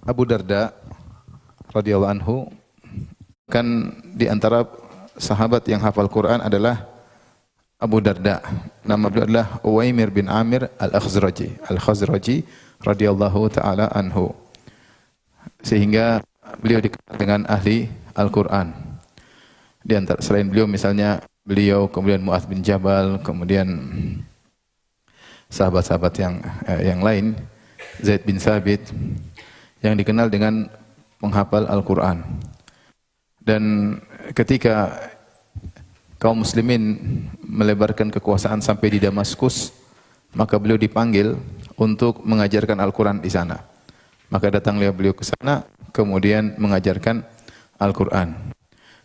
Abu Darda radhiyallahu anhu kan di antara sahabat yang hafal Quran adalah Abu Darda. Nama beliau adalah Uwaimir bin Amir Al-Khazraji radhiyallahu taala anhu. Sehingga beliau dikenal dengan ahli Al-Quran. Di antara selain beliau misalnya beliau, kemudian Mu'adz bin Jabal, kemudian sahabat-sahabat yang lain, Zaid bin Thabit, yang dikenal dengan penghafal Al-Quran. Dan ketika kaum muslimin melebarkan kekuasaan sampai di Damaskus, maka beliau dipanggil untuk mengajarkan Al-Quran di sana. Maka datanglah beliau ke sana, kemudian mengajarkan Al-Quran.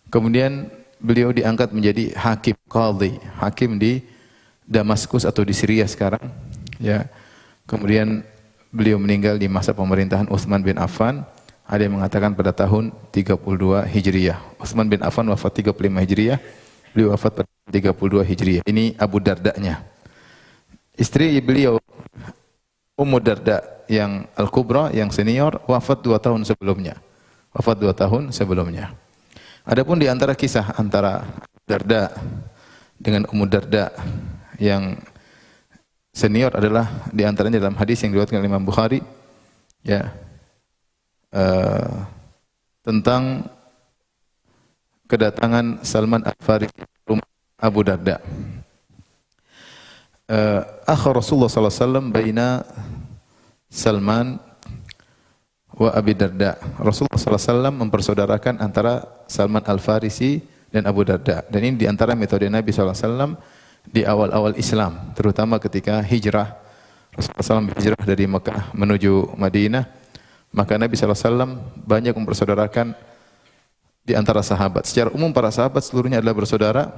Kemudian beliau diangkat menjadi hakim, qadhi, hakim di Damaskus atau di Syria sekarang. Ya. Kemudian beliau meninggal di masa pemerintahan Utsman bin Affan. Ada yang mengatakan pada tahun 32 Hijriah. Utsman bin Affan wafat 35 Hijriah, beliau wafat pada 32 Hijriah. Ini Abu Darda-nya. Istri beliau Ummu Darda yang Al-Kubra, yang senior, wafat 2 tahun sebelumnya. Wafat 2 tahun sebelumnya. Adapun di antara kisah antara Darda dengan Ummu Darda yang senior adalah di antaranya dalam hadis yang diriwayatkan oleh Imam Bukhari, ya, tentang kedatangan Salman Al-Farisi ke rumah Abu Darda. Akha Rasulullah sallallahu alaihi wasallam baina Salman wa Abi Darda. Rasulullah sallallahu alaihi wasallam mempersaudarakan antara Salman Al-Farisi dan Abu Darda. Dan ini di antara metode Nabi sallallahu alaihi wasallam di awal-awal Islam, terutama ketika hijrah. Rasulullah SAW hijrah dari Mekah menuju Madinah, maka Nabi SAW banyak mempersaudarakan di antara sahabat. Secara umum para sahabat seluruhnya adalah bersaudara,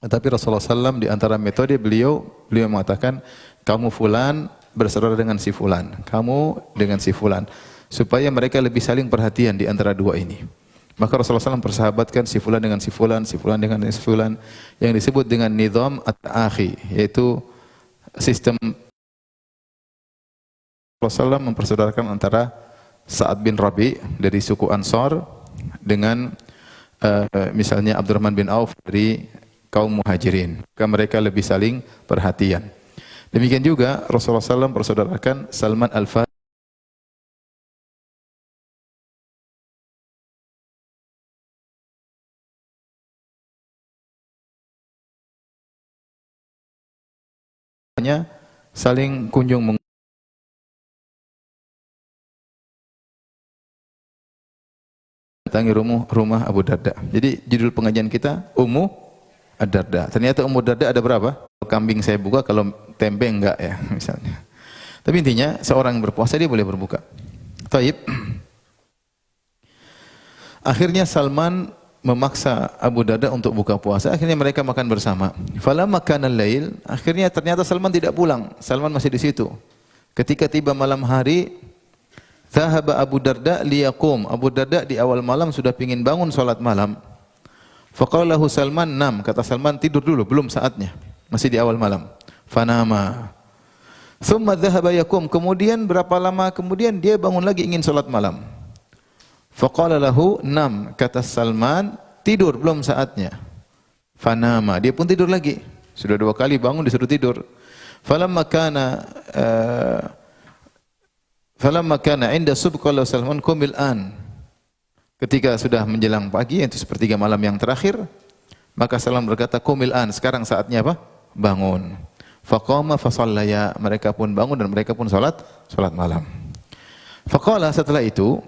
tetapi Rasulullah SAW di antara metode beliau mengatakan, kamu fulan bersaudara dengan si fulan, kamu dengan si fulan, supaya mereka lebih saling perhatian di antara dua ini. Maka Rasulullah SAW persahabatkan si fulan dengan si fulan, si fulan dengan si fulan, yang disebut dengan nizam at-ta'akhi, yaitu sistem. Rasulullah SAW mempersaudarakan antara Sa'ad bin Rabi dari suku Ansar dengan misalnya Abdurrahman bin Auf dari kaum Muhajirin. Maka mereka lebih saling perhatian. Demikian juga Rasulullah SAW mempersaudarakan Salman Al-Farisi saling kunjung mendatangi rumah Abu Darda. Jadi judul pengajian kita Ummu Ad-Darda. Ternyata Ummu Darda ada berapa? Kambing saya buka, kalau tempe enggak ya misalnya. Tapi intinya seorang yang berpuasa dia boleh berbuka. Taib. Akhirnya Salman memaksa Abu Darda untuk buka puasa. Akhirnya mereka makan bersama. Falamma kana al-lail, akhirnya ternyata Salman tidak pulang. Salman masih di situ. Ketika tiba malam hari, zahaba Abu Darda liyaqum. Abu Darda di awal malam sudah pingin bangun salat malam. Faqala lahu Salman, "Nam." Kata Salman, tidur dulu, belum saatnya. Masih di awal malam. Fanama. Thumma dhahaba yaqum. Kemudian berapa lama kemudian dia bangun lagi ingin salat malam. Faqala lahu nam, kata Salman, tidur belum saatnya. Fanama, dia pun tidur lagi. Sudah 2 kali bangun disuruh tidur. Falamma kana inda subh qala Salman qumil an. Ketika sudah menjelang pagi, yaitu sepertiga malam yang terakhir, maka Salman berkata, qumil an, sekarang saatnya apa? Bangun. Faqama fasallaya, mereka pun bangun dan mereka pun salat malam. Faqala, setelah itu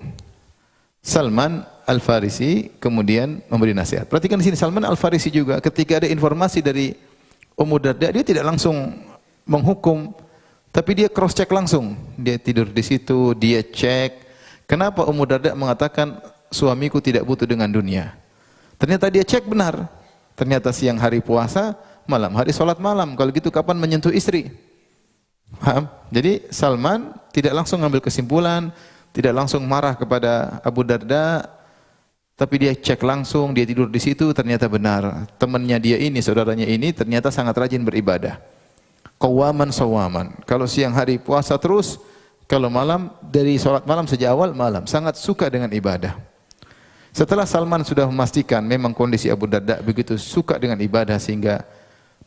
Salman Al-Farisi kemudian memberi nasihat. Perhatikan di sini, Salman Al-Farisi juga ketika ada informasi dari Ummu Darda, dia tidak langsung menghukum, tapi dia cross check langsung. Dia tidur di situ, dia cek. Kenapa Ummu Darda mengatakan suamiku tidak butuh dengan dunia? Ternyata dia cek benar. Ternyata siang hari puasa, malam hari salat malam. Kalau gitu kapan menyentuh istri? Paham? Jadi Salman tidak langsung mengambil kesimpulan, tidak langsung marah kepada Abu Darda, tapi dia cek langsung, dia tidur di situ, ternyata benar. Temannya dia ini, saudaranya ini, ternyata sangat rajin beribadah. Qawaman sawaman. Kalau siang hari puasa terus, kalau malam dari salat malam sejak awal malam, sangat suka dengan ibadah. Setelah Salman sudah memastikan memang kondisi Abu Darda begitu suka dengan ibadah sehingga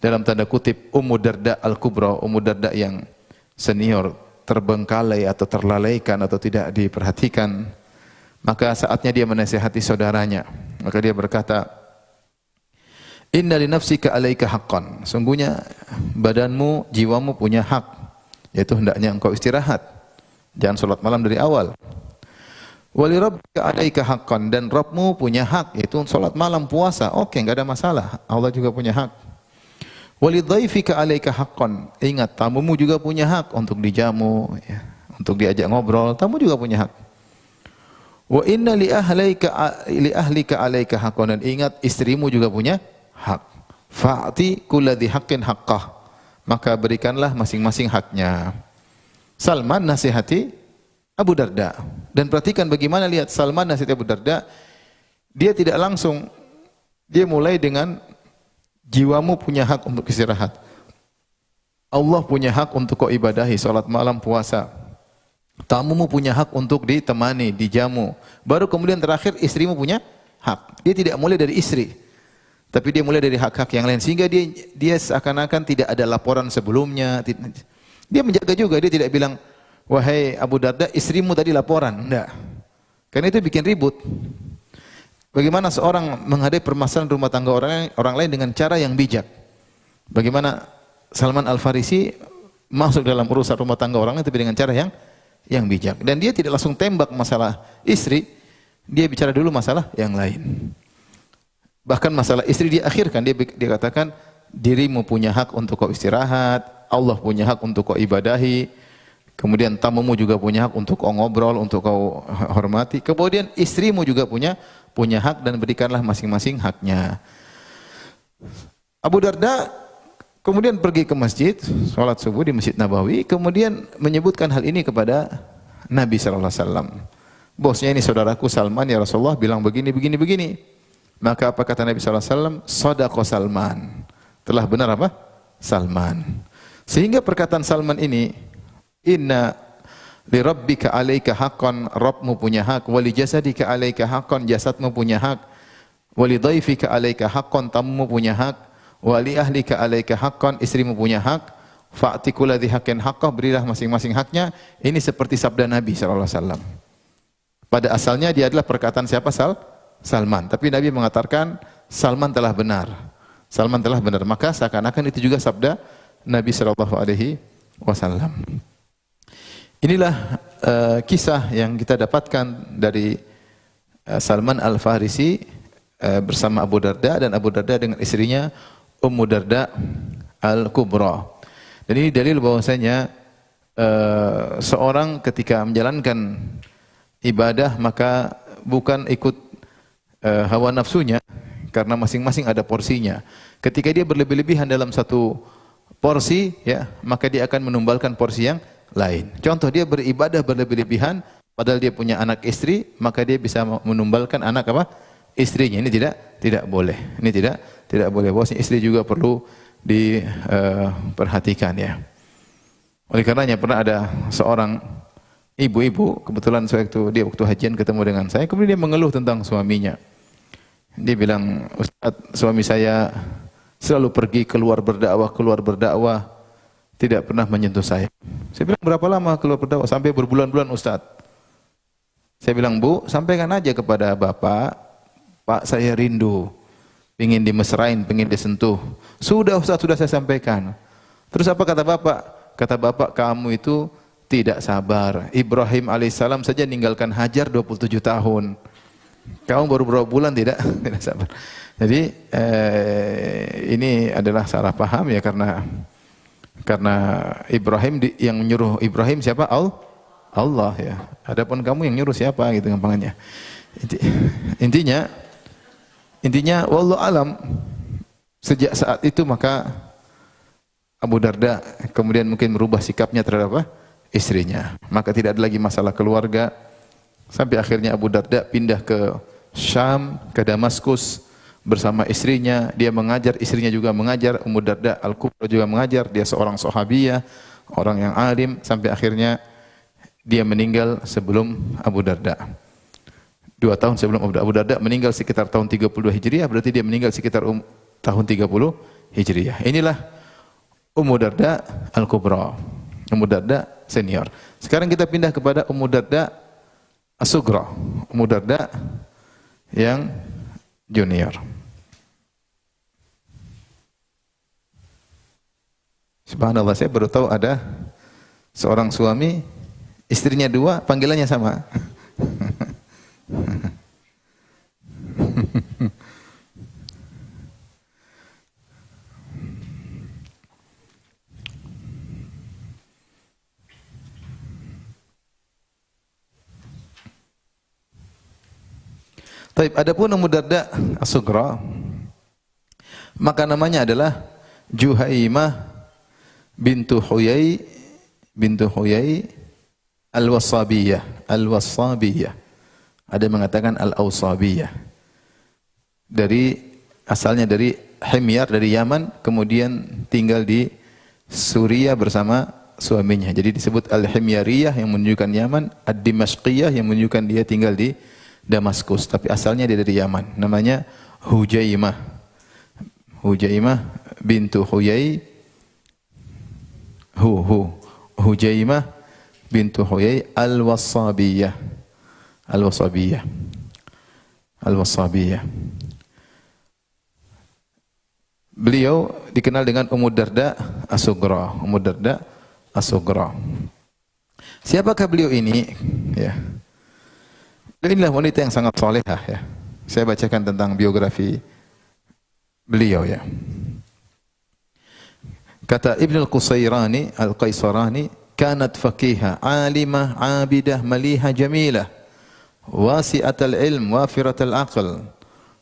dalam tanda kutip Ummu Darda Al-Kubra, Ummu Darda yang senior terbengkalai atau terlalaikan atau tidak diperhatikan, maka saatnya dia menasihati saudaranya. Maka dia berkata, "Inna li nafsika 'alaika haqqan." Sungguhnya badanmu, jiwamu punya hak, yaitu hendaknya engkau istirahat. Jangan salat malam dari awal. Wa li rabbika 'alaika haqqan, dan Rabbmu punya hak, yaitu salat malam, puasa. Oke, enggak ada masalah. Allah juga punya hak. Wa li dhaifika 'alaika haqqan. Ingat, tamumu juga punya hak untuk dijamu, ya, untuk diajak ngobrol. Tamu juga punya hak. Wa inna li ahlika 'alaika haqqan, dan ingat istrimu juga punya hak. Fa'ti kulladzi haqqin haqqah. Maka berikanlah masing-masing haknya. Salman nasihati Abu Darda. Dan perhatikan bagaimana, lihat Salman nasihati Abu Darda. Dia tidak langsung, dia mulai dengan jiwamu punya hak untuk istirahat. Allah punya hak untuk kau ibadahi, salat malam, puasa. Tamumu punya hak untuk ditemani, dijamu. Baru kemudian terakhir istrimu punya hak. Dia tidak mulai dari istri, tapi dia mulai dari hak-hak yang lain, sehingga dia seakan-akan tidak ada laporan sebelumnya. Dia menjaga juga, dia tidak bilang, "Wahai Abu Darda, istrimu tadi laporan." Enggak. Karena itu bikin ribut. Bagaimana seorang menghadapi permasalahan rumah tangga orang lain dengan cara yang bijak. Bagaimana Salman Al-Farisi masuk dalam urusan rumah tangga orang lain tapi dengan cara yang bijak. Dan dia tidak langsung tembak masalah istri, dia bicara dulu masalah yang lain. Bahkan masalah istri dia akhirkan, dia katakan, dirimu punya hak untuk kau istirahat, Allah punya hak untuk kau ibadahi, kemudian tamumu juga punya hak untuk kau ngobrol, untuk kau hormati, kemudian istrimu juga punya hak, dan berikanlah masing-masing haknya. Abu Darda kemudian pergi ke masjid, sholat subuh di Masjid Nabawi, kemudian menyebutkan hal ini kepada Nabi sallallahu alaihi wasallam. Bosnya ini saudaraku Salman, ya Rasulullah bilang begini. Maka apa kata Nabi sallallahu alaihi wasallam? Shadaqa Salman. Telah benar apa? Salman. Sehingga perkataan Salman ini, inna li rabbika 'alaika haqqan, Rabbmu punya hak, wa li jasadika 'alaika haqqan, jasadmu punya hak, wa li dhaifika 'alaika haqqan, tamumu punya hak, wa li ahlika 'alaika haqqan, istrimu punya hak, fa'ti kulladzi haqqin haqqah, berilah masing-masing haknya. Ini seperti sabda Nabi sallallahu alaihi wasallam. Pada asalnya dia adalah perkataan siapa? Salman. Tapi Nabi mengatakan Salman telah benar. Salman telah benar. Maka seakan-akan itu juga sabda Nabi sallallahu alaihi wasallam. Inilah kisah yang kita dapatkan dari Salman Al-Farisi bersama Abu Darda, dan Abu Darda dengan istrinya Ummu Darda Al-Kubra. Dan ini dalil bahwasanya seorang ketika menjalankan ibadah maka bukan ikut hawa nafsunya, karena masing-masing ada porsinya. Ketika dia berlebih-lebihan dalam satu porsi, ya, maka dia akan menumbalkan porsi yang lain. Contoh, dia beribadah berlebih-lebihan padahal dia punya anak istri, maka dia bisa menumbalkan anak apa? Istrinya. Ini tidak boleh. Ini tidak boleh. Bosnya istri juga perlu diperhatikan, ya. Oleh karenanya pernah ada seorang ibu-ibu, kebetulan waktu hajian ketemu dengan saya, kemudian dia mengeluh tentang suaminya. Dia bilang, "Ustaz, suami saya selalu pergi keluar berdakwah, tidak pernah menyentuh saya." Saya bilang, "Berapa lama keluar berdakwah?" "Sampai berbulan-bulan, Ustaz." Saya bilang, "Bu, sampaikan aja kepada Bapak, Pak, saya rindu, ingin dimesrain, ingin disentuh." "Sudah, Ustaz, sudah saya sampaikan." "Terus apa kata Bapak?" "Kata Bapak, kamu itu tidak sabar. Ibrahim alaihissalam saja ninggalkan Hajar 27 tahun. Kamu baru berapa bulan tidak sabar." Jadi ini adalah salah paham, ya, karena Ibrahim yang menyuruh Ibrahim siapa? Allah, ya. Adapun kamu yang nyuruh siapa, gitu gampangannya. Intinya wallahu alam. Sejak saat itu maka Abu Darda kemudian mungkin merubah sikapnya terhadap istrinya. Maka tidak ada lagi masalah keluarga. Sampai akhirnya Abu Darda pindah ke Syam, ke Damaskus bersama istrinya. Dia mengajar, istrinya juga mengajar. Ummu Darda Al-Kubra juga mengajar. Dia seorang sahabiyah, orang yang alim. Sampai akhirnya dia meninggal sebelum Abu Darda. 2 tahun sebelum Abu Darda meninggal sekitar tahun 32 Hijriah, berarti dia meninggal sekitar tahun 30 Hijriah. Inilah Ummu Darda Al-Kubra, Ummu Darda senior. Sekarang kita pindah kepada Ummu Darda As-Sugra, Ummu Darda yang junior. Subhanallah, saya baru tahu ada seorang suami, istrinya 2, panggilannya sama. Taib, adapun Ummu Darda As-Sugra, maka namanya adalah Juhaimah bintu Huyai Al-Wasabiyah. Al-Wasabiyah. Ada yang mengatakan Al-Awsabiyah. Asalnya dari Himyar, dari Yaman, kemudian tinggal di Suriah bersama suaminya. Jadi disebut Al-Himyariyah yang menunjukkan Yaman, Ad-Dimashqiyah yang menunjukkan dia tinggal di Damaskus, tapi asalnya dia dari Yaman. Namanya Hujaimah. Hujaimah bintu Huyai. Hujaimah bintu Huyai Al-Wasabiyah. Al-Wasabiyah. Al-Wasabiyah. Beliau dikenal dengan Ummu Darda As-Sugra. Ummu Darda As-Sugra. Siapakah beliau ini? Ya. Inilah wanita yang sangat salehah, ya. Saya bacakan tentang biografi beliau, ya. Kata Ibn al-Qusairani, Al-Qaisarani, kanat faqihah, alimah, abidah, maliha, jamilah, wasi'atal ilm, wafiratal aql,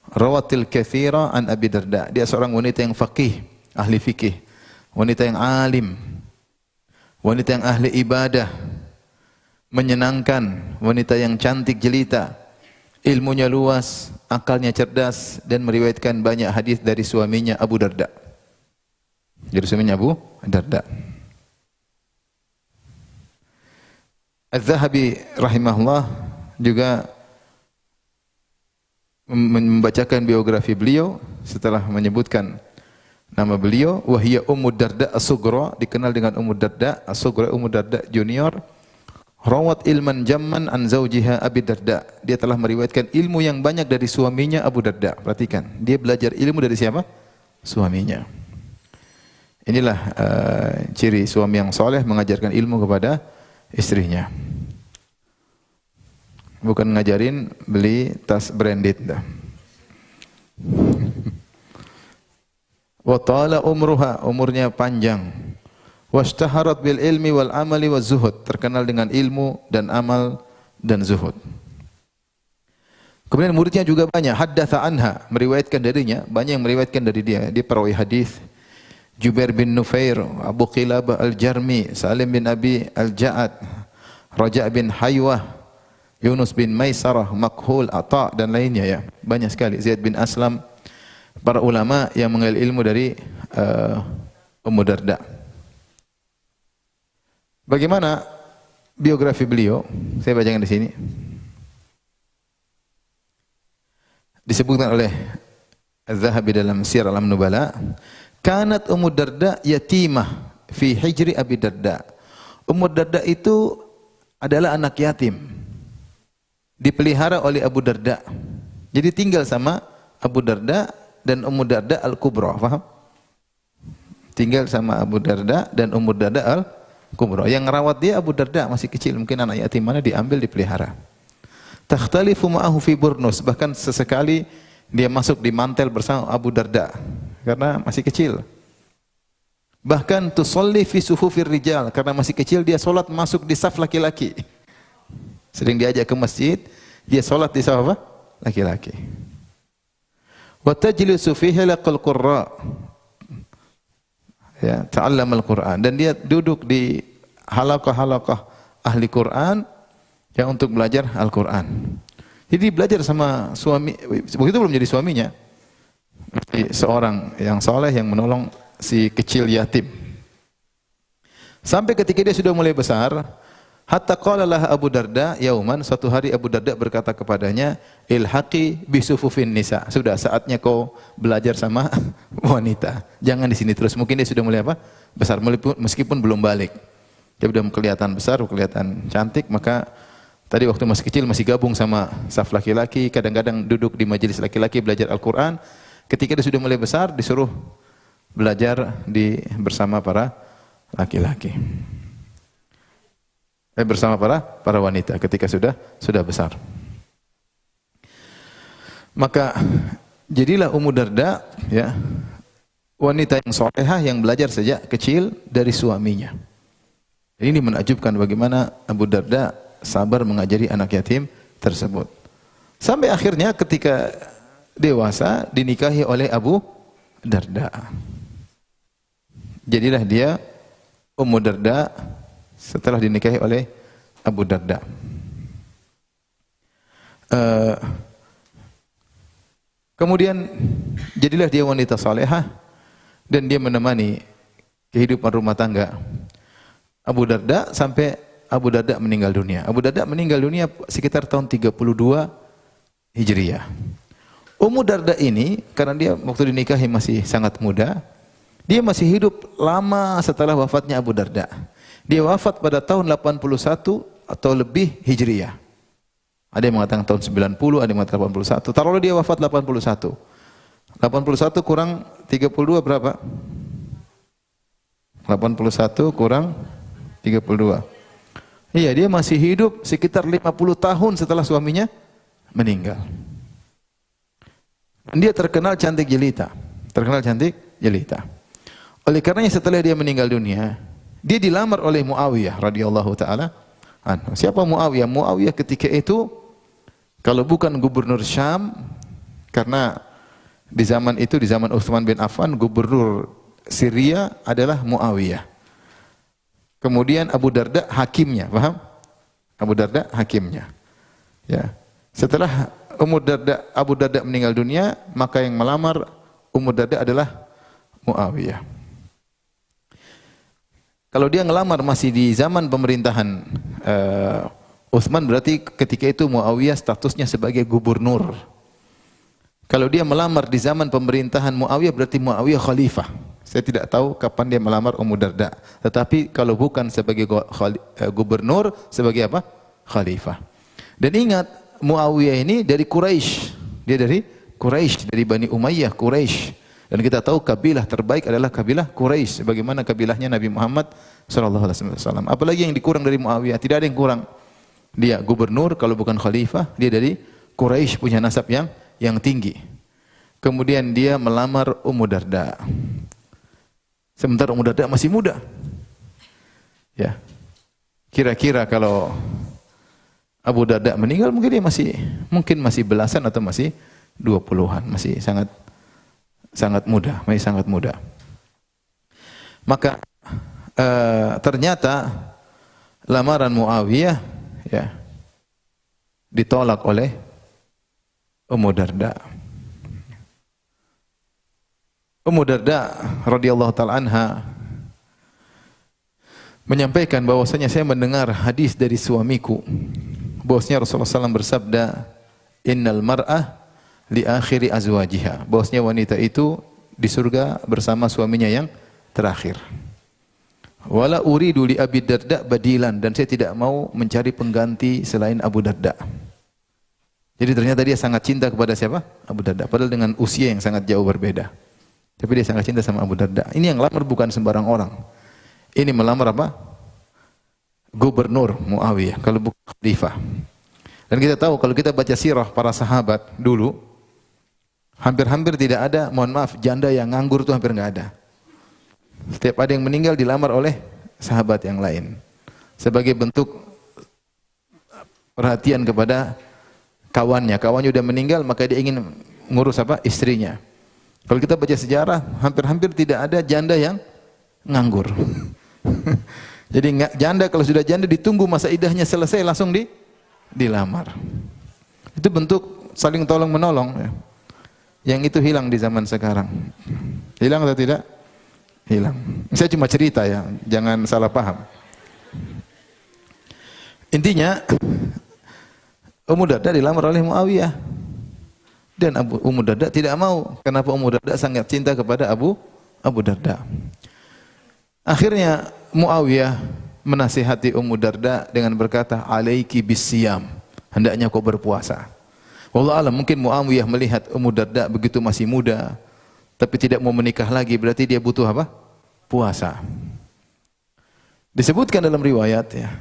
rawatil kathira an Abi Darda. Dia seorang wanita yang faqih, ahli fikih, wanita yang alim, wanita yang ahli ibadah, menyenangkan, wanita yang cantik jelita, ilmunya luas, akalnya cerdas, dan meriwayatkan banyak hadis dari suaminya Abu Darda. Dari suaminya Abu Darda. Az-Zahabi rahimahullah juga membacakan biografi beliau setelah menyebutkan nama beliau, wahia Ummu Darda As-Sugra, dikenal dengan Ummu Darda As-Sugra, Ummu Darda junior. Rawat ilman jamman an zawjiha Abi Darda. Dia telah meriwayatkan ilmu yang banyak dari suaminya Abu Darda. Perhatikan, dia belajar ilmu dari siapa? Suaminya. Inilah ciri suami yang soleh, mengajarkan ilmu kepada istrinya. Bukan ngajarin beli tas branded. Wa tala umruha, umurnya panjang. Washtaharat bil ilmi wal amali waz zuhud, terkenal dengan ilmu dan amal dan zuhud. Kemudian muridnya juga banyak. Haddatha anha, meriwayatkan darinya, banyak yang meriwayatkan dari dia. Dia perawi hadis. Jubair bin Nufair, Abu Qilabah Al-Jarmi, Salim bin Abi Al-Ja'ad, Raja' bin Haywah, Yunus bin Maisarah, Makhul, Ata' dan lainnya, ya. Banyak sekali. Zaid bin Aslam, para ulama yang mengambil ilmu dari Ummu Darda. Bagaimana biografi beliau? Saya bacakan di sini. Disebutkan oleh Az-Zahabi dalam Syiar A'lam Nubala, kanat Ummu Darda yatimah fi hijri Abi Darda. Ummu Darda itu adalah anak yatim, dipelihara oleh Abu Darda. Jadi tinggal sama Abu Darda dan Ummu Darda Al-Kubra, paham? Tinggal sama Abu Darda dan Ummu Darda Al-Kubra. Yang merawat dia Abu Darda, masih kecil, mungkin anak yatim mana, diambil dipelihara. Takhtalifu ma'ahu fi burnus, bahkan sesekali dia masuk di mantel bersama Abu Darda karena masih kecil. Bahkan tusolli fi suhufir rijal, karena masih kecil dia solat masuk di saf laki-laki. Sering diajak ke masjid, dia solat di saf apa? Laki-laki. Wa tajlisu fihi laqal qurra, ya, ta'allama al-Qur'an, dan dia duduk di halaqah-halaqah ahli Qur'an yang untuk belajar Al-Qur'an. Jadi belajar sama suami, begitu belum jadi suaminya. Seorang yang saleh yang menolong si kecil yatim. Sampai ketika dia sudah mulai besar, Hatta qala lah Abu Darda yauman, suatu hari Abu Darda berkata kepadanya, ilhaqi bisufufin nisa. Sudah saatnya kau belajar sama wanita. Jangan di sini terus. Mungkin dia sudah mulai apa? Besar, meskipun belum balik. Dia sudah kelihatan besar, kelihatan cantik, maka tadi waktu masih kecil masih gabung sama saf laki-laki, kadang-kadang duduk di majelis laki-laki belajar Al-Qur'an. Ketika dia sudah mulai besar, disuruh belajar bersama para laki-laki. Bersama para wanita ketika sudah besar. Maka jadilah Ummu Darda ya wanita yang salehah yang belajar sejak kecil dari suaminya. Ini menakjubkan bagaimana Abu Darda sabar mengajari anak yatim tersebut. Sampai akhirnya ketika dewasa dinikahi oleh Abu Darda. Jadilah dia Ummu Darda setelah dinikahi oleh Abu Darda. Kemudian jadilah dia wanita salehah dan dia menemani kehidupan rumah tangga Abu Darda sampai Abu Darda meninggal dunia. Abu Darda meninggal dunia sekitar tahun 32 Hijriah. Ummu Darda ini karena dia waktu dinikahi masih sangat muda, dia masih hidup lama setelah wafatnya Abu Darda. Dia wafat pada tahun 81 atau lebih Hijriah. Ada yang mengatakan tahun 90, ada yang mengatakan 81. Taruhlah dia wafat 81. 81 kurang 32 berapa? 81 kurang 32. Iya, dia masih hidup sekitar 50 tahun setelah suaminya meninggal. Dan dia terkenal cantik jelita. Terkenal cantik jelita. Oleh karenanya setelah dia meninggal dunia, dia dilamar oleh Muawiyah radhiyallahu taala anhu. Siapa Muawiyah? Muawiyah ketika itu kalau bukan gubernur Syam, karena di zaman itu di zaman Utsman bin Affan gubernur Syria adalah Muawiyah. Kemudian Abu Darda hakimnya, paham? Abu Darda hakimnya. Ya. Setelah Abu Darda meninggal dunia, maka yang melamar Ummu Darda adalah Muawiyah. Kalau dia ngelamar masih di zaman pemerintahan Utsman, berarti ketika itu Muawiyah statusnya sebagai gubernur. Kalau dia melamar di zaman pemerintahan Muawiyah, berarti Muawiyah khalifah. Saya tidak tahu kapan dia melamar Ummu Darda. Tetapi kalau bukan sebagai gubernur, sebagai apa? Khalifah. Dan ingat, Muawiyah ini dari Quraisy. Dia dari Quraisy, dari Bani Umayyah, Quraisy. Dan kita tahu kabilah terbaik adalah kabilah Quraisy, sebagaimana kabilahnya Nabi Muhammad sallallahu alaihi wasallam. Apalagi yang dikurang dari Muawiyah, tidak ada yang kurang. Dia gubernur, kalau bukan khalifah, dia dari Quraisy, punya nasab yang tinggi. Kemudian dia melamar Ummu Darda. Sementara Ummu Darda masih muda. Ya. Kira-kira kalau Abu Darda meninggal mungkin dia masih belasan atau masih 20-an, masih sangat muda, masih sangat muda. Maka ternyata lamaran Muawiyah ya ditolak oleh Ummu Darda. Ummu Darda radhiyallahu taala anha menyampaikan bahwasanya saya mendengar hadis dari suamiku bahwasanya Rasulullah SAW bersabda, innal mar'ah li akhiri azwajiha, bahwasanya wanita itu di surga bersama suaminya yang terakhir. Wala uridu li Abi Darda badilan, dan saya tidak mau mencari pengganti selain Abu Darda. Jadi ternyata dia sangat cinta kepada siapa? Abu Darda, padahal dengan usia yang sangat jauh berbeda. Tapi dia sangat cinta sama Abu Darda. Ini yang lamar bukan sembarang orang. Ini melamar apa? Gubernur Muawiyah, kalau bukan khalifah. Dan kita tahu kalau kita baca sirah para sahabat dulu, hampir-hampir tidak ada, mohon maaf, janda yang nganggur itu hampir enggak ada. Setiap ada yang meninggal dilamar oleh sahabat yang lain. Sebagai bentuk perhatian kepada kawannya. Kawannya sudah meninggal, maka dia ingin ngurus apa? Istrinya. Kalau kita baca sejarah, hampir-hampir tidak ada janda yang nganggur. Jadi janda, kalau sudah janda ditunggu masa idahnya selesai langsung dilamar. Itu bentuk saling tolong menolong. Ya. Yang itu hilang di zaman sekarang. Hilang atau tidak? Hilang. Saya cuma cerita ya, jangan salah paham. Intinya Ummu Darda dilamar oleh Muawiyah dan Ummu Darda tidak mau. Kenapa Ummu Darda sangat cinta kepada Abu Darda? Akhirnya Muawiyah menasihati Ummu Darda dengan berkata, "Alaiki bisiyam." Hendaknya kau berpuasa. Wallahu alam, mungkin Muawiyah melihat Ummu Darda begitu masih muda, tapi tidak mau menikah lagi, berarti dia butuh apa? Puasa. Disebutkan dalam riwayat ya,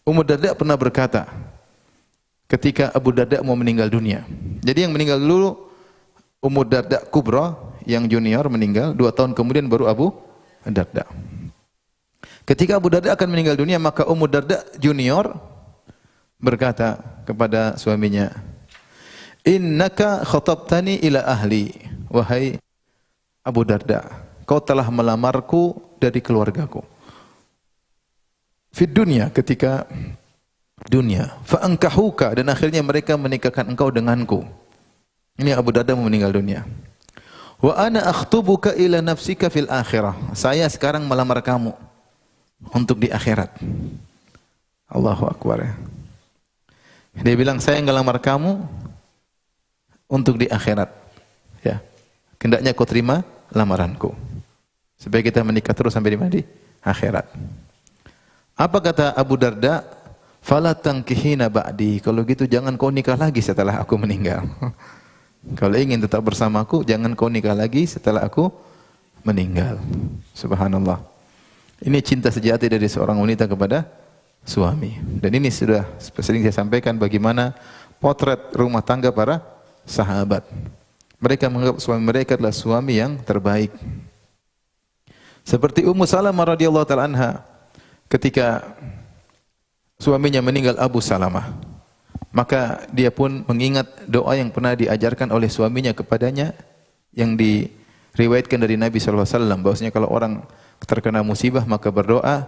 Ummu Darda pernah berkata ketika Abu Darda mau meninggal dunia. Jadi yang meninggal dulu Ummu Darda Kubra, yang junior meninggal, 2 tahun kemudian baru Abu Darda. Ketika Abu Darda akan meninggal dunia, maka Ummu Darda junior berkata kepada suaminya, "Innaka khatabtani ila ahli." Wahai Abu Darda, kau telah melamarku dari keluargaku. Fid dunya, ketika dunia. Fa ankahuka, dan akhirnya mereka menikahkan engkau denganku. Ini Abu Darda mau meninggal dunia. Wa ana akhtubuka ila nafsika fil akhirah. Saya sekarang melamar kamu untuk di akhirat. Allahu Akbar. Dia bilang, saya ngelamar kamu untuk di akhirat. Ya. Hendaknya kau terima lamaranku. Supaya kita menikah terus sampai di mana? Di akhirat. Apa kata Abu Darda? Fala tankihina ba'di. Kalau gitu jangan kau nikah lagi setelah aku meninggal. Kalau ingin tetap bersamaku, jangan kau nikah lagi setelah aku meninggal. Subhanallah. Ini cinta sejati dari seorang wanita kepada suami. Dan ini sudah sering saya sampaikan bagaimana potret rumah tangga para sahabat. Mereka menganggap suami mereka adalah suami yang terbaik. Seperti Ummu Salamah radhiyallahu taala anha, ketika suaminya meninggal Abu Salamah, maka dia pun mengingat doa yang pernah diajarkan oleh suaminya kepadanya, yang diriwayatkan dari Nabi sallallahu alaihi wasallam, bahwasanya kalau orang terkena musibah maka berdoa,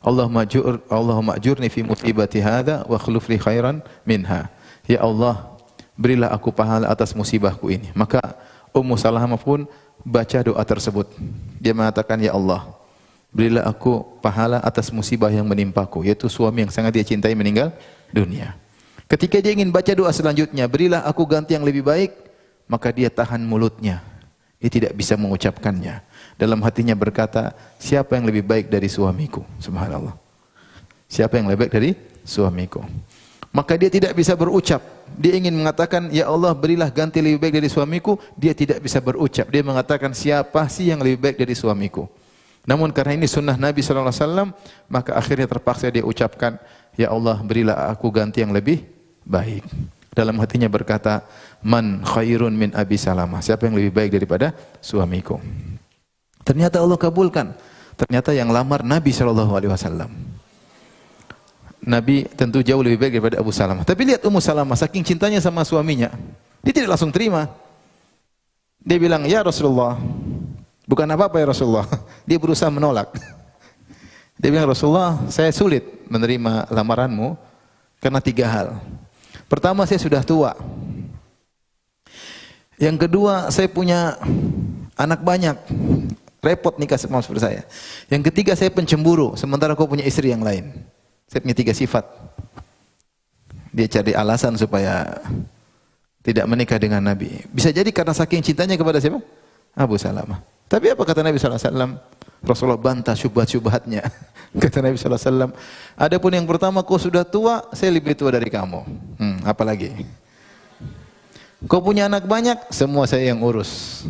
Allahumma ajurni fi musibati hadza wa akhlif li khairan minha. Ya Allah, berilah aku pahala atas musibahku ini. Maka Ummu Salamah pun baca doa tersebut. Dia mengatakan, ya Allah, berilah aku pahala atas musibah yang menimpaku, yaitu suami yang sangat dia cintai meninggal dunia. Ketika dia ingin baca doa selanjutnya, berilah aku ganti yang lebih baik, maka dia tahan mulutnya. Dia tidak bisa mengucapkannya. Dalam hatinya berkata, siapa yang lebih baik dari suamiku? Subhanallah. Siapa yang lebih baik dari suamiku? Maka dia tidak bisa berucap. Dia ingin mengatakan, ya Allah, berilah ganti lebih baik dari suamiku. Dia tidak bisa berucap. Dia mengatakan, siapa sih yang lebih baik dari suamiku? Namun karena ini sunnah Nabi SAW, maka akhirnya terpaksa dia ucapkan, ya Allah, berilah aku ganti yang lebih baik. Dalam hatinya berkata, man khairun min Abi Salamah. Siapa yang lebih baik daripada suamiku? Ternyata Allah kabulkan. Ternyata yang lamar Nabi SAW. Nabi tentu jauh lebih baik daripada Abu Salamah. Tapi lihat Ummu Salamah, saking cintanya sama suaminya, dia tidak langsung terima. Dia bilang, ya Rasulullah, bukan apa-apa ya Rasulullah. Dia berusaha menolak. Dia bilang, Rasulullah, saya sulit menerima lamaranmu karena 3 hal. Pertama, saya sudah tua. Yang kedua, saya punya anak banyak. Repot nikah sama seperti saya. Yang ketiga, saya pencemburu, sementara kau punya istri yang lain. Saya punya 3 sifat. Dia cari alasan supaya tidak menikah dengan Nabi. Bisa jadi karena saking cintanya kepada siapa? Abu Salamah. Tapi apa kata Nabi SAW? Rasulullah bantah syubhat-syubhatnya. Kata Nabi SAW, adapun yang pertama, kau sudah tua, saya lebih tua dari kamu. Apalagi? Kau punya anak banyak, semua saya yang urus.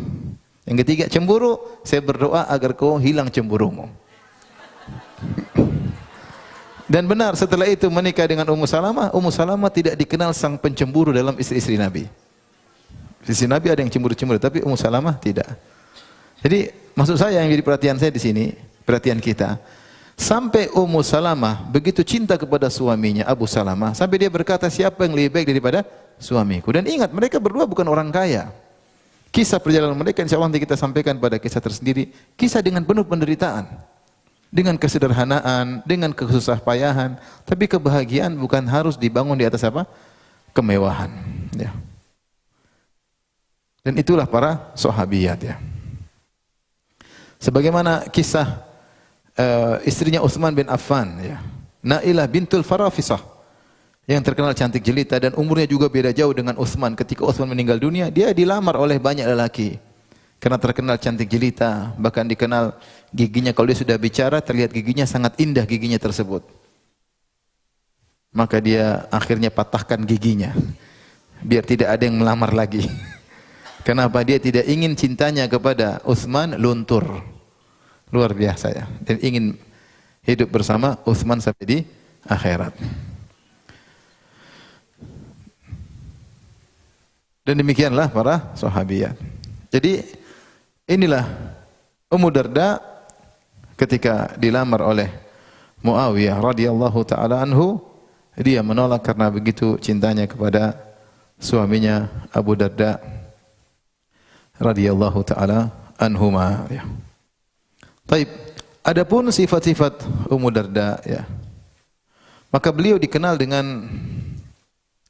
Yang ketiga, cemburu, saya berdoa agar kau hilang cemburumu. Dan benar, setelah itu menikah dengan Ummu Salamah. Ummu Salamah tidak dikenal sang pencemburu dalam istri-istri Nabi. Istri Nabi ada yang cemburu-cemburu, tapi Ummu Salamah tidak. Jadi maksud saya yang jadi perhatian saya di sini, perhatian kita, sampai Ummu Salamah begitu cinta kepada suaminya Abu Salamah, sampai dia berkata, siapa yang lebih baik daripada suamiku? Dan ingat, mereka berdua bukan orang kaya. Kisah perjalanan mereka insya Allah nanti kita sampaikan pada kisah tersendiri. Kisah dengan penuh penderitaan, dengan kesederhanaan, dengan kesusahpayahan. Tapi kebahagiaan bukan harus dibangun di atas apa? Kemewahan. Ya. Dan itulah para sahabiyat, ya. Sebagaimana kisah istrinya Utsman bin Affan, ya. Nailah bintul Farafisah, yang terkenal cantik jelita dan umurnya juga beda jauh dengan Utsman. Ketika Utsman meninggal dunia, dia dilamar oleh banyak lelaki. Karena terkenal cantik jelita, bahkan dikenal giginya, kalau dia sudah bicara terlihat giginya sangat indah, giginya tersebut. Maka dia akhirnya patahkan giginya biar tidak ada yang melamar lagi. Kenapa? Dia tidak ingin cintanya kepada Utsman luntur. Luar biasa ya. Dan ingin hidup bersama Utsman sampai di akhirat. Dan demikianlah para sahabiat. Jadi inilah Ummu Darda ketika dilamar oleh Muawiyah radhiyallahu taala anhu, dia menolak karena begitu cintanya kepada suaminya Abu Darda radhiyallahu taala anhuma ya. Baik, adapun sifat-sifat Ummu Darda ya. Maka beliau dikenal dengan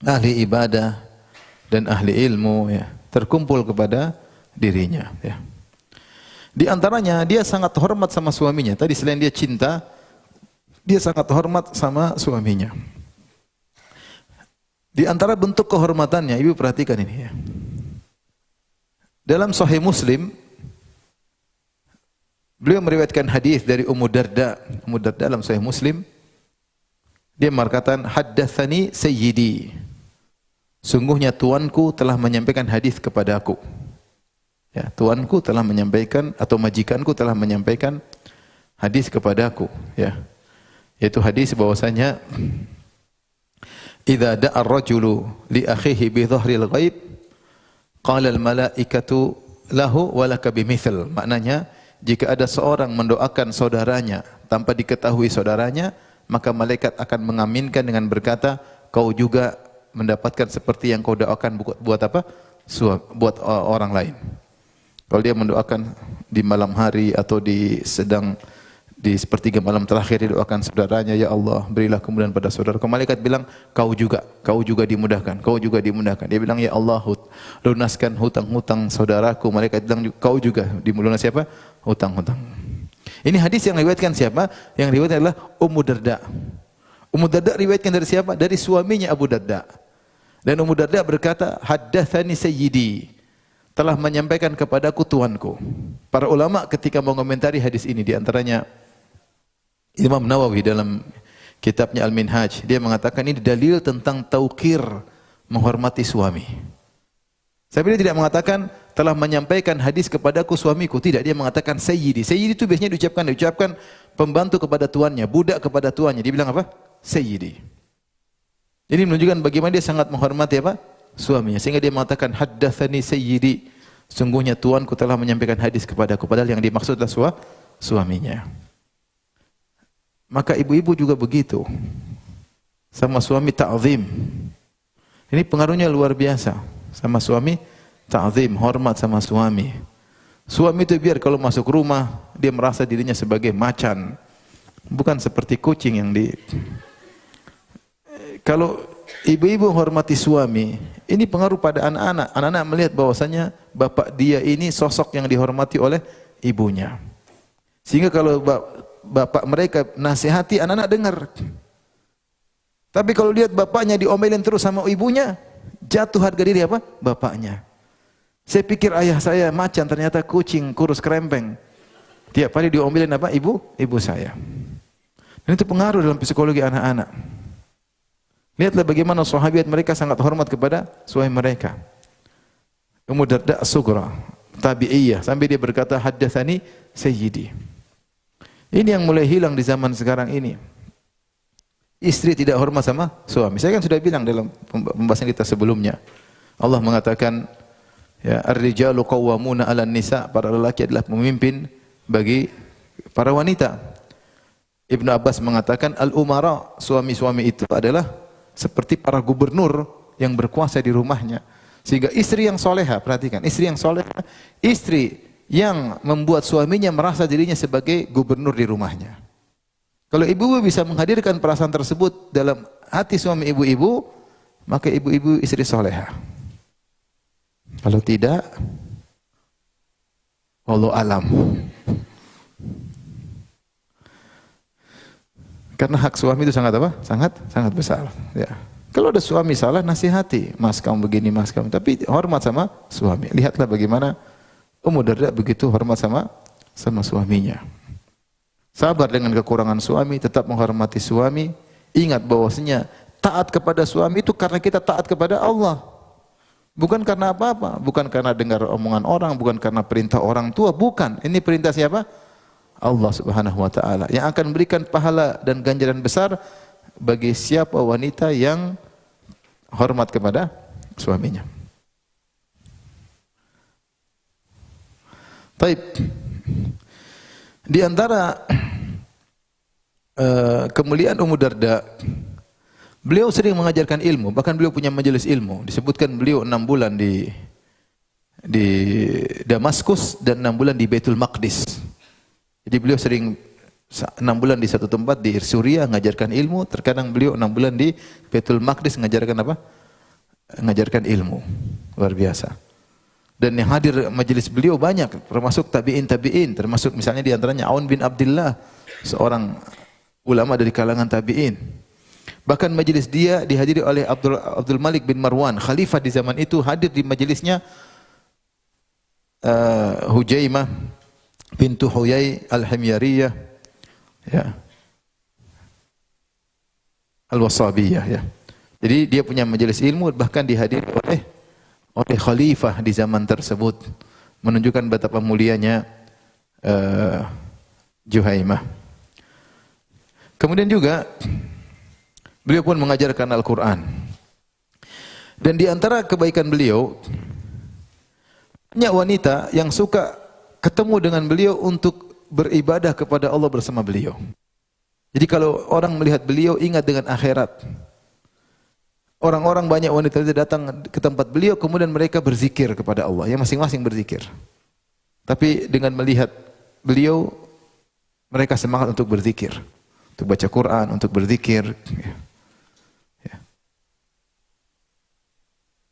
ahli ibadah dan ahli ilmu ya, terkumpul kepada dirinya ya. Di antaranya dia sangat hormat sama suaminya. Tadi selain dia cinta, dia sangat hormat sama suaminya. Di antara bentuk kehormatannya, ibu perhatikan ini ya. Dalam Sahih Muslim, beliau meriwayatkan hadis dari Ummu Darda. Ummu Darda dalam Sahih Muslim, dia mengatakan, haddatsani sayyidi. Sungguhnya tuanku telah menyampaikan hadis kepadaku. Ya, tuanku telah menyampaikan atau majikanku telah menyampaikan hadis kepadaku, ya. Yaitu hadis bahwasanya idza da'a ar-rajulu li akhihi bi dhahril ghaib qala al-malaikatu lahu wa laka bimithl. Maknanya, jika ada seorang mendoakan saudaranya tanpa diketahui saudaranya, maka malaikat akan mengaminkan dengan berkata, kau juga mendapatkan seperti yang kau doakan. Buat apa? Buat orang lain. Kalau dia mendoakan di malam hari atau di sepertiga malam terakhir, dia doakan saudaranya, ya Allah berilah kemudahan pada saudaraku. Malaikat bilang, kau juga dimudahkan, kau juga dimudahkan. Dia bilang, ya Allah lunaskan hutang-hutang saudaraku. Malaikat bilang, kau juga dilunasi apa? Hutang-hutang. Ini hadis yang riwayatkan siapa? Yang riwayatkan adalah Ummu Darda. Ummu Darda riwayatkan dari siapa? Dari suaminya Abu Darda. Dan Ummu Darda berkata, haddatsani sayyidi, telah menyampaikan kepadaku tuanku. Para ulama ketika mengomentari hadis ini, di antaranya Imam Nawawi dalam kitabnya Al-Minhaj, dia mengatakan ini dalil tentang tauqir, menghormati suami. Tapi dia tidak mengatakan telah menyampaikan hadis kepadaku suamiku, tidak, dia mengatakan sayyidi. Sayyidi itu biasanya diucapkan pembantu kepada tuannya, budak kepada tuannya. Dia bilang apa? Sayyidi. Ini menunjukkan bagaimana dia sangat menghormati apa? Suaminya, sehingga dia mengatakan haddatsani sayyidi, sungguhnya tuanku telah menyampaikan hadis kepadaku, padahal yang dimaksud adalah suaminya. Maka ibu-ibu juga begitu, sama suami ta'zim. Ini pengaruhnya luar biasa. Sama suami ta'zim, hormat sama suami. Suami itu biar kalau masuk rumah dia merasa dirinya sebagai macan, bukan seperti kucing yang Kalau ibu-ibu hormati suami, ini pengaruh pada anak-anak. Anak-anak melihat bahwasanya bapak dia ini sosok yang dihormati oleh ibunya. Sehingga kalau bapak mereka nasihati, anak-anak dengar. Tapi kalau lihat bapaknya diomelin terus sama ibunya, jatuh harga diri apa? Bapaknya. Saya pikir ayah saya macan, ternyata kucing kurus kerempeng. Tiap hari diomelin apa? Ibu saya. Dan itu pengaruh dalam psikologi anak-anak. Lihatlah bagaimana sahabat mereka sangat hormat kepada suami mereka. Ummu Darda as-Sughra, tabi'iyah, sampai dia berkata haddatsani sayyidi. Ini yang mulai hilang di zaman sekarang ini. Istri tidak hormat sama suami. Saya kan sudah bilang dalam pembahasan kita sebelumnya. Allah mengatakan, ya, ar-rijalu qawwamuna 'alan nisa, para lelaki adalah pemimpin bagi para wanita. Ibnu Abbas mengatakan al-umara, suami-suami itu adalah seperti para gubernur yang berkuasa di rumahnya. Sehingga istri yang soleha, perhatikan, istri yang soleha, istri yang membuat suaminya merasa dirinya sebagai gubernur di rumahnya. Kalau ibu-ibu bisa menghadirkan perasaan tersebut dalam hati suami ibu-ibu, maka ibu-ibu istri soleha. Kalau tidak, wallahu alam. Karena hak suami itu sangat apa? Sangat besar. Ya. Kalau ada suami salah, nasihati, mas kamu begini, mas kamu. Tapi hormat sama suami. Lihatlah bagaimana Ummu Darda begitu hormat sama suaminya. Sabar dengan kekurangan suami, tetap menghormati suami. Ingat bahwasanya taat kepada suami itu karena kita taat kepada Allah. Bukan karena apa-apa, bukan karena dengar omongan orang, bukan karena perintah orang tua, bukan. Ini perintah siapa? Allah Subhanahu wa taala yang akan memberikan pahala dan ganjaran besar bagi siapa wanita yang hormat kepada suaminya. Taib. Di antara kemuliaan Ummu Darda, beliau sering mengajarkan ilmu, bahkan beliau punya majelis ilmu. Disebutkan beliau 6 bulan di Damaskus dan 6 bulan di Baitul Maqdis. Jadi beliau sering 6 bulan di satu tempat di Suriah mengajarkan ilmu, terkadang beliau 6 bulan di Baitul Maqdis mengajarkan apa? Mengajarkan ilmu. Luar biasa. Dan yang hadir majelis beliau banyak, termasuk tabi'in, termasuk misalnya di antaranya Aun bin Abdullah, seorang ulama dari kalangan tabi'in. Bahkan majelis dia dihadiri oleh Abdul Malik bin Marwan, khalifah di zaman itu, hadir di majelisnya Hujaimah bintu Huyai al-Himyariyah, ya, Al-Wasabiyah, ya. Jadi dia punya majelis ilmu, bahkan dihadiri oleh khalifah di zaman tersebut, menunjukkan betapa mulianya Juhaimah. Kemudian juga beliau pun mengajarkan Al-Quran. Dan di antara kebaikan beliau, banyak wanita yang suka ketemu dengan beliau untuk beribadah kepada Allah bersama beliau. Jadi kalau orang melihat beliau, ingat dengan akhirat. Orang-orang banyak wanita datang ke tempat beliau, kemudian mereka berzikir kepada Allah, yang masing-masing berzikir. Tapi dengan melihat beliau, mereka semangat untuk berzikir, untuk baca Quran, untuk berzikir. Ya.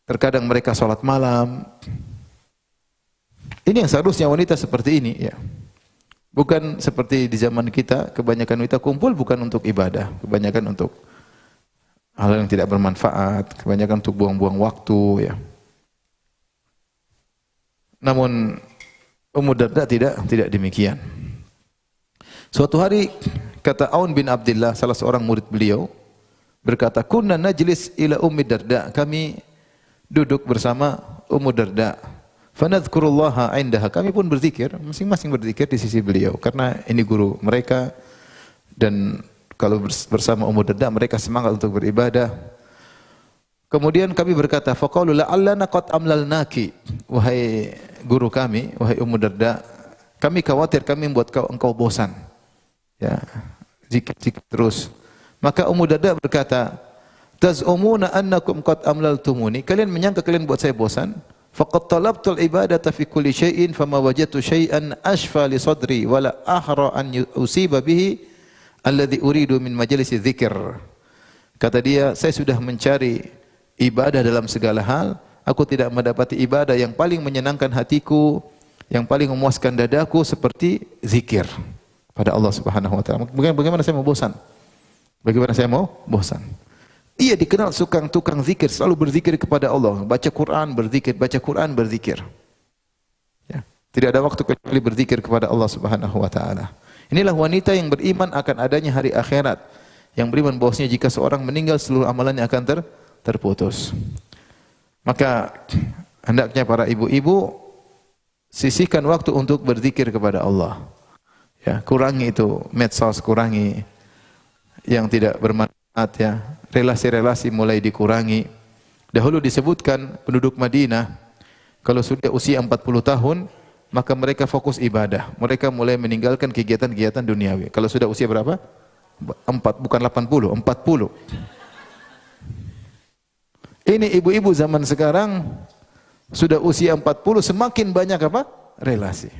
Terkadang mereka sholat malam. Ini yang seharusnya wanita seperti ini, ya. Bukan seperti di zaman kita, kebanyakan wanita kumpul bukan untuk ibadah, kebanyakan untuk hal yang tidak bermanfaat, kebanyakan untuk buang-buang waktu, ya. Namun Ummu Darda tidak demikian. Suatu hari kata Aun bin Abdullah, salah seorang murid beliau, berkata, "Kunna najlis ila Ummi Darda." Kami duduk bersama Ummu Darda. Fanadhkurullaha indaha. Kami pun berzikir, masing-masing berzikir di sisi beliau karena ini guru mereka, dan kalau bersama Ummu Darda mereka semangat untuk beribadah. Kemudian kami berkata, faqalu la'allana qad amlalnaki. Wahai guru kami, wahai Ummu Darda, kami khawatir kami membuat engkau bosan. Ya, zikir terus. Maka Ummu Darda berkata, taz'umuna annakum qad amlaltumuni. Kalian menyangka kalian buat saya bosan? Faqad talabtul ibadata fi kulli syai'in fama wajadtu syai'an ashfa li sadri wala ahra an usiba bihi alladhi uridu min majalisi dzikr. Kata dia, saya sudah mencari ibadah dalam segala hal, aku tidak mendapati ibadah yang paling menyenangkan hatiku, yang paling memuaskan dadaku seperti zikir pada Allah Subhanahu wa taala. Bagaimana saya mau bosan? Bagaimana saya mau bosan? Ia dikenal tukang zikir, selalu berzikir kepada Allah, baca Quran, berzikir. Ya. Tidak ada waktu kecuali berzikir kepada Allah Subhanahu wa taala. Inilah wanita yang beriman akan adanya hari akhirat, yang beriman bahwasanya jika seorang meninggal seluruh amalannya akan terputus. Maka hendaknya para ibu-ibu sisihkan waktu untuk berzikir kepada Allah. Ya, kurangi itu medsos, kurangi yang tidak bermanfaat, ya. Relasi-relasi mulai dikurangi. Dahulu disebutkan penduduk Madinah kalau sudah usia 40 tahun maka mereka fokus ibadah. Mereka mulai meninggalkan kegiatan-kegiatan duniawi. Kalau sudah usia berapa? 4, bukan 80, 40. Ini ibu-ibu zaman sekarang sudah usia 40 semakin banyak apa? Relasi.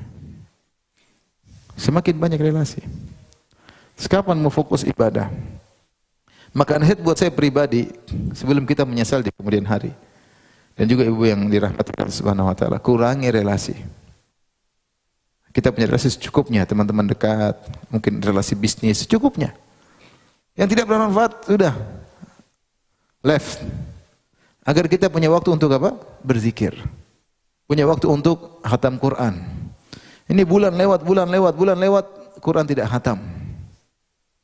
Semakin banyak relasi. Kapan mau fokus ibadah? Maka nasihat buat saya pribadi sebelum kita menyesal di kemudian hari, dan juga ibu yang dirahmati Allah Subhanahu wa taala, kurangi relasi. Kita punya relasi secukupnya, teman-teman dekat, mungkin relasi bisnis secukupnya. Yang tidak bermanfaat sudah left. Agar kita punya waktu untuk apa? Berzikir. Punya waktu untuk khatam Quran. Ini bulan lewat, bulan lewat, Quran tidak khatam.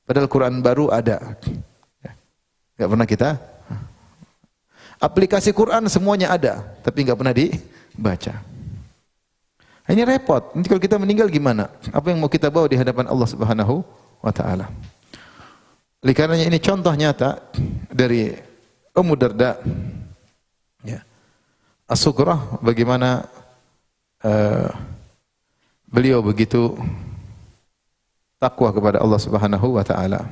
Padahal Quran baru ada. Enggak pernah kita. Aplikasi Quran semuanya ada, tapi enggak pernah dibaca. Ini repot. Nanti kalau kita meninggal gimana? Apa yang mau kita bawa di hadapan Allah Subhanahu wa taala? Oleh karenanya ini contoh nyata dari Ummu Darda, ya, As-Sughra, bagaimana beliau begitu takwa kepada Allah Subhanahu wa taala.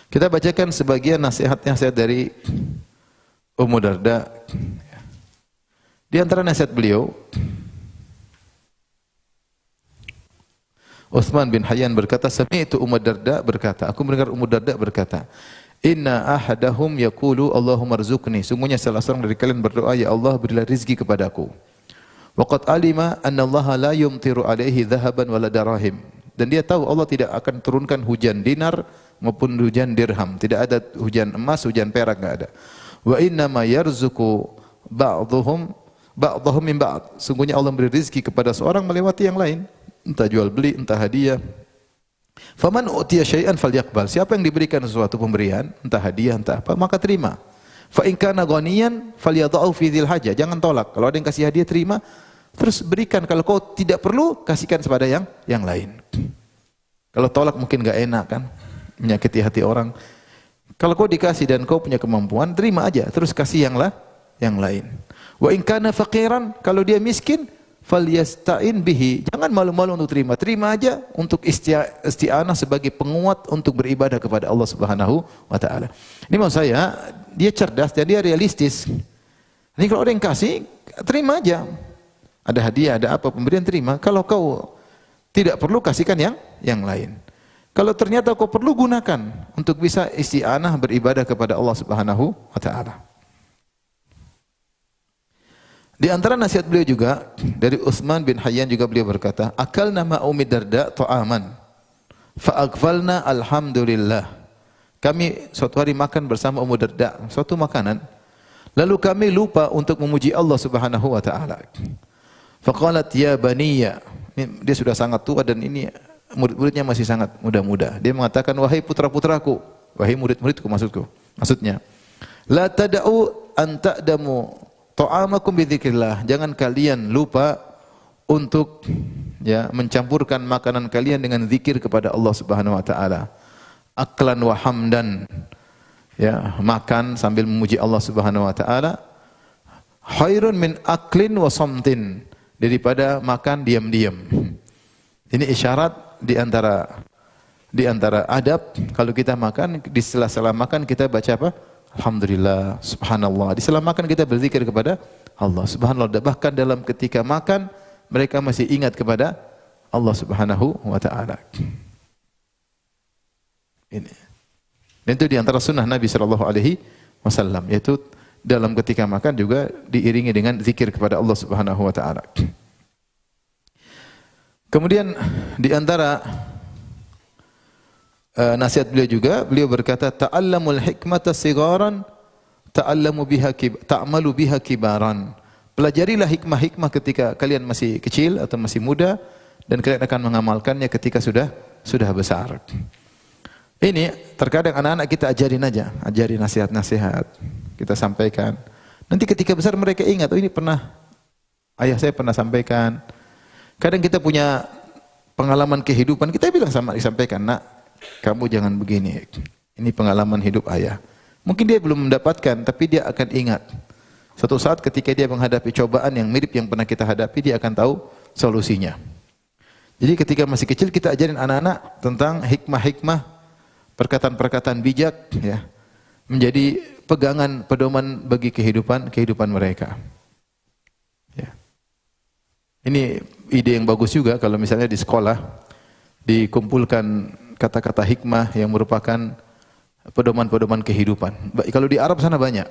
Kita bacakan sebagian nasihat-nasihat dari Ummu Darda. Di antara nasihat beliau, Utsman bin Hayyan berkata, sami'tu Ummu Darda berkata, aku mendengar Ummu Darda berkata, inna ahadahum yaqulu Allahumma rzuqni, sungguhnya salah seorang dari kalian berdoa, ya Allah berilah rizki kepadaku. Wa qad alima anna Allah la yumtiru alaihi dhahaban wala darahim, dan dia tahu Allah tidak akan turunkan hujan dinar maupun hujan dirham, tidak ada hujan emas, hujan perak, enggak ada. Wa inna ma yarzuqu ba'dhum min ba'd, sungguhnya Allah memberi rezeki kepada seorang melewati yang lain, entah jual beli, entah hadiah. Faman utiya syai'an falyaqbal, siapa yang diberikan sesuatu pemberian, entah hadiah, entah apa, maka terima. Fa in kana ghaniyan falyadha'u fi dzil hajah, jangan tolak. Kalau ada yang kasih hadiah, terima, terus berikan. Kalau kau tidak perlu, kasihkan kepada yang lain. Kalau tolak mungkin enggak enak kan, menyakiti hati orang. Kalau kau dikasih dan kau punya kemampuan, terima aja, terus kasih yang lain. Wa in kana faqiran, kalau dia miskin, falyasta'in bihi, jangan malu-malu untuk terima. Terima aja untuk isti'anah sebagai penguat untuk beribadah kepada Allah Subhanahu wa taala. Ini maksud saya, dia cerdas dan dia realistis. Ini kalau ada yang kasih, terima aja. Ada hadiah, ada apa, pemberian, terima. Kalau kau tidak perlu, kasihkan yang lain. Kalau ternyata kau perlu, gunakan untuk bisa isti'anah beribadah kepada Allah Subhanahu wa taala. Di antara nasihat beliau juga dari Utsman bin Hayyan juga beliau berkata, akalna ma Ummi Darda ta'aman fa aghfalna alhamdulillah. Kami suatu hari makan bersama Ummu Darda suatu makanan, lalu kami lupa untuk memuji Allah Subhanahu wa taala. Faqalat ya baniya, dia sudah sangat tua dan ini murid-muridnya masih sangat muda-muda. Dia mengatakan, wahai putra-putraku, wahai murid-muridku maksudnya, la tada'u an ta'damu ta'amakum bi dzikrillah, jangan kalian lupa untuk mencampurkan makanan kalian dengan zikir kepada Allah Subhanahu wa taala. Aklan wa hamdan, makan sambil memuji Allah Subhanahu wa taala, khairun min aklin wa samtin, daripada makan diam-diam. Ini isyarat di antara adab. Kalau kita makan, di sela-sela makan kita baca apa? Alhamdulillah, subhanallah. Di sela makan kita berzikir kepada Allah Subhanallah. Bahkan dalam ketika makan, mereka masih ingat kepada Allah Subhanahu wa taala. Ini. Dan itu di antara sunnah Nabi sallallahu alaihi wasallam, yaitu dalam ketika makan juga diiringi dengan zikir kepada Allah Subhanahu wa taala. Kemudian di antara nasihat beliau juga, beliau berkata, ta'allamul hikmata sigaran ta'allamu biha ta'malu biha kibaran. Pelajarilah hikmah-hikmah ketika kalian masih kecil atau masih muda, dan kalian akan mengamalkannya ketika sudah besar. Ini terkadang anak-anak kita ajarin aja, ajarin nasihat-nasihat, kita sampaikan. Nanti ketika besar mereka ingat, oh ini pernah ayah saya pernah sampaikan. Kadang kita punya pengalaman kehidupan, kita bilang disampaikan, nak, kamu jangan begini. Ini pengalaman hidup ayah. Mungkin dia belum mendapatkan, tapi dia akan ingat. Suatu saat ketika dia menghadapi cobaan yang mirip yang pernah kita hadapi, dia akan tahu solusinya. Jadi ketika masih kecil kita ajarin anak-anak tentang hikmah-hikmah, perkataan-perkataan bijak, menjadi pegangan pedoman bagi kehidupan mereka. Ini ide yang bagus juga kalau misalnya di sekolah dikumpulkan kata-kata hikmah yang merupakan pedoman-pedoman kehidupan. Kalau di Arab sana banyak.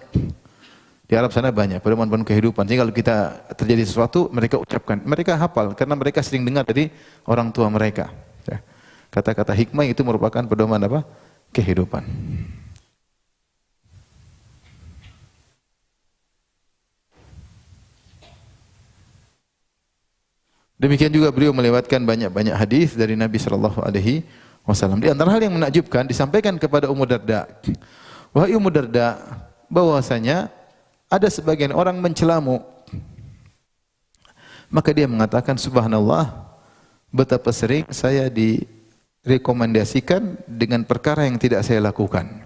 Di Arab sana banyak pedoman-pedoman kehidupan. Jadi kalau kita terjadi sesuatu, mereka ucapkan. Mereka hafal karena mereka sering dengar dari orang tua mereka. Ya. Kata-kata hikmah itu merupakan pedoman apa? Kehidupan. Demikian juga beliau melewatkan banyak-banyak hadis dari Nabi sallallahu alaihi wasallam. Di antara hal yang menakjubkan disampaikan kepada Ummu Darda. Wahai Ummu Darda, bahwasanya ada sebagian orang mencelamu. Maka dia mengatakan, subhanallah, betapa sering saya direkomendasikan dengan perkara yang tidak saya lakukan.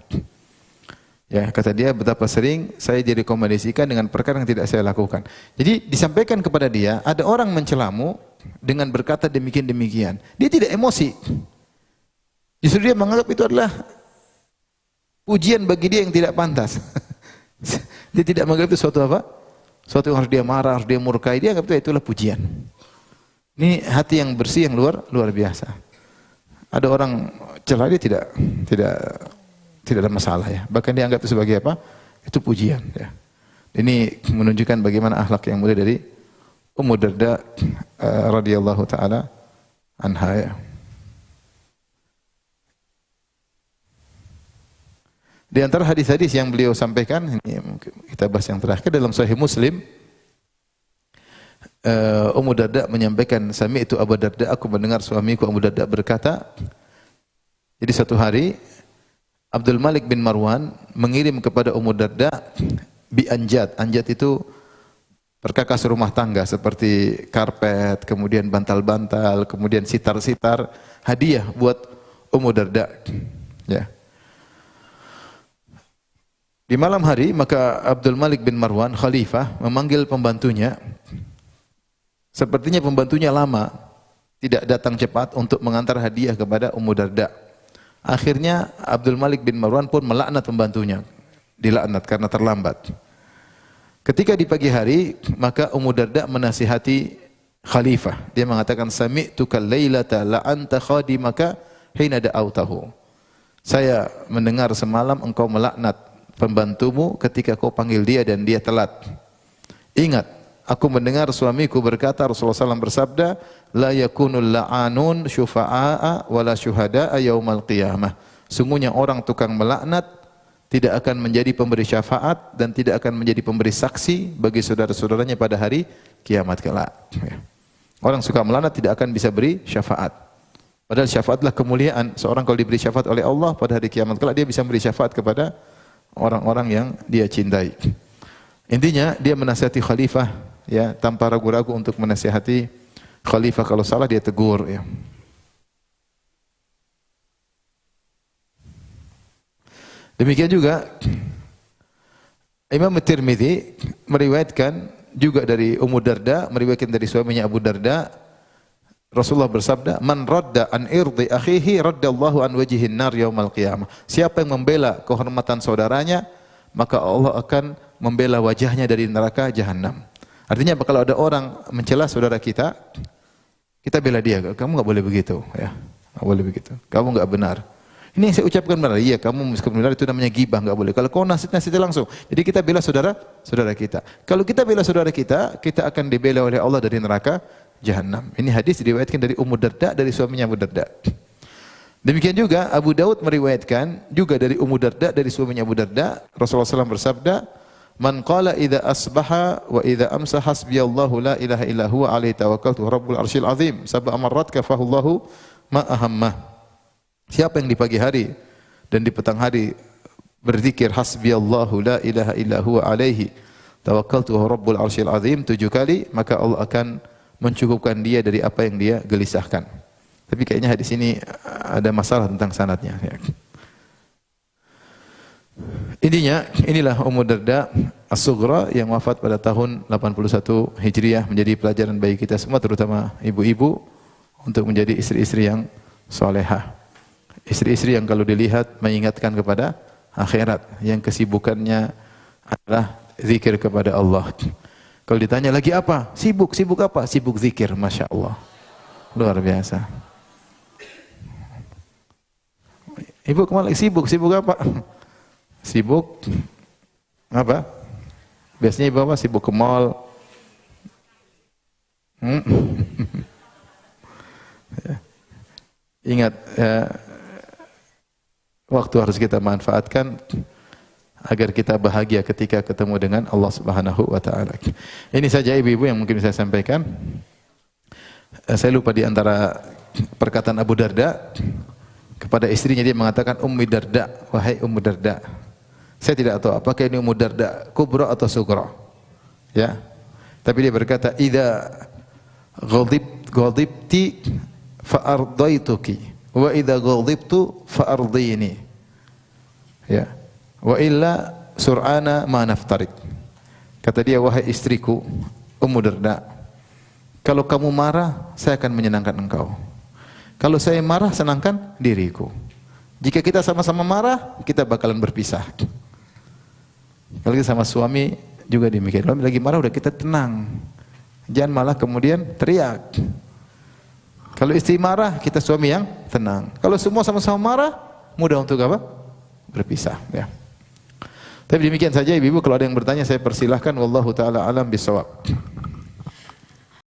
Ya, kata dia, betapa sering saya direkomendasikan dengan perkara yang tidak saya lakukan. Jadi disampaikan kepada dia, ada orang mencelamu dengan berkata demikian-demikian. Dia tidak emosi. Justru dia menganggap itu adalah pujian bagi dia yang tidak pantas. Dia tidak menganggap itu suatu apa? Suatu yang harus dia marah, harus dia murkai. Dia anggap itulah pujian. Ini hati yang bersih yang luar biasa. Ada orang celah, dia tidak ada masalah ya. Bahkan dia anggap itu sebagai apa? Itu pujian ya. Ini menunjukkan bagaimana akhlak yang mulia dari Ummu Darda radhiyallahu taala anha ya. Di antara hadis-hadis yang beliau sampaikan, ini kita bahas yang terakhir dalam Sahih Muslim, Ummu Darda menyampaikan, sami'tu Abu Darda, aku mendengar suamiku Abu Darda berkata, jadi satu hari Abdul Malik bin Marwan mengirim kepada Ummu Darda bi anjat. Anjat itu perkakas rumah tangga seperti karpet, kemudian bantal-bantal, kemudian sitar-sitar, hadiah buat Ummu Darda. Ya. Di malam hari maka Abdul Malik bin Marwan khalifah memanggil pembantunya. Sepertinya pembantunya lama, tidak datang cepat untuk mengantar hadiah kepada Ummu Darda. Akhirnya Abdul Malik bin Marwan pun melaknat pembantunya. Dilaknat karena terlambat. Ketika di pagi hari, maka Ummu Darda menasihati khalifah. Dia mengatakan, sami'tuka lailata la anta khadimaka hina da'autahu. Saya mendengar semalam engkau melaknat pembantumu ketika kau panggil dia dan dia telat. Ingat, aku mendengar suamiku berkata, Rasulullah SAW bersabda, la yakunul la'anun syufa'a wala syuhada'a yaumal qiyamah. Sungguhnya orang tukang melaknat tidak akan menjadi pemberi syafaat dan tidak akan menjadi pemberi saksi bagi saudara-saudaranya pada hari kiamat kelak. Orang suka melaknat tidak akan bisa beri syafaat. Padahal syafaatlah kemuliaan. Seorang kalau diberi syafaat oleh Allah pada hari kiamat kelak, dia bisa beri syafaat kepada orang-orang yang dia cintai. Intinya dia menasihati khalifah ya, tanpa ragu-ragu untuk menasihati khalifah. Kalau salah dia tegur ya. Demikian juga Imam Tirmidzi meriwayatkan juga dari Ummu Darda, meriwayatkan dari suaminya Abu Darda, Rasulullah bersabda, man radda an irdi akhihi raddallahu an wajhin nar yaumal qiyamah. Siapa yang membela kehormatan saudaranya, maka Allah akan membela wajahnya dari neraka jahanam. Artinya kalau ada orang mencela saudara kita, kita bela dia. Kamu enggak boleh begitu, ya. Enggak boleh begitu. Kamu enggak benar. Ini yang saya ucapkan benar. Iya, kamu meskipun benar itu namanya ghibah, enggak boleh. Kalau kau nasihati langsung. Jadi kita bela saudara kita. Kalau kita bela saudara kita, kita akan dibela oleh Allah dari neraka jahanam. Ini hadis diriwayatkan dari Ummu Darda dari suaminya Abu Darda. Demikian juga Abu Daud meriwayatkan juga dari Ummu Darda dari suaminya Abu Darda, Rasulullah SAW bersabda, "Man qala idza asbaha wa idza amsa hasbiyallahu la ilaha illa huwa alaihi tawakkaltu rabbul arsyil azim sab'a marrat kafahullahu ma ahamma." Siapa yang di pagi hari dan di petang hari berzikir hasbiyallahu la ilaha illa huwa alaihi tawakkaltu rabbul arsyil azim 7 kali, maka Allah akan mencukupkan dia dari apa yang dia gelisahkan. Tapi kayaknya hadis ini ada masalah tentang sanadnya. Intinya, inilah Ummu Darda As-Sughra yang wafat pada tahun 81 Hijriah, menjadi pelajaran bagi kita semua, terutama ibu-ibu, untuk menjadi istri-istri yang solehah. Istri-istri yang kalau dilihat mengingatkan kepada akhirat, yang kesibukannya adalah zikir kepada Allah. Kalau ditanya lagi apa? Sibuk apa? Sibuk zikir, Masya Allah. Luar biasa. Ibu kemana? Sibuk. Sibuk apa? Sibuk apa? Biasanya ibu apa? Sibuk ke mall. Ingat, waktu harus kita manfaatkan agar kita bahagia ketika ketemu dengan Allah Subhanahu wa taala. Ini saja ibu-ibu yang mungkin saya sampaikan. Saya lupa di antara perkataan Abu Darda kepada istrinya, dia mengatakan, Ummi Darda, wahai Ummu Darda. Saya tidak tahu apakah ini Ummu Darda kubra atau sugra. Ya. Tapi dia berkata, idza ghadibti fa ardaituki wa idza ghadibtu fa ardini. Ya. Wa illa sur'ana ma naftarid. Kata dia, wahai istriku Ummu Darda, kalau kamu marah, saya akan menyenangkan engkau. Kalau saya marah, senangkan diriku. Jika kita sama-sama marah, kita bakalan berpisah. Kalau kita sama suami juga demikian. Kalau lagi marah, udah kita tenang. Jangan malah kemudian teriak. Kalau istri marah, kita suami yang tenang. Kalau semua sama-sama marah, mudah untuk apa? Berpisah. Ya. Tapi demikian saja ibu-ibu, kalau ada yang bertanya saya persilahkan. Wallahu ta'ala alam bisawab.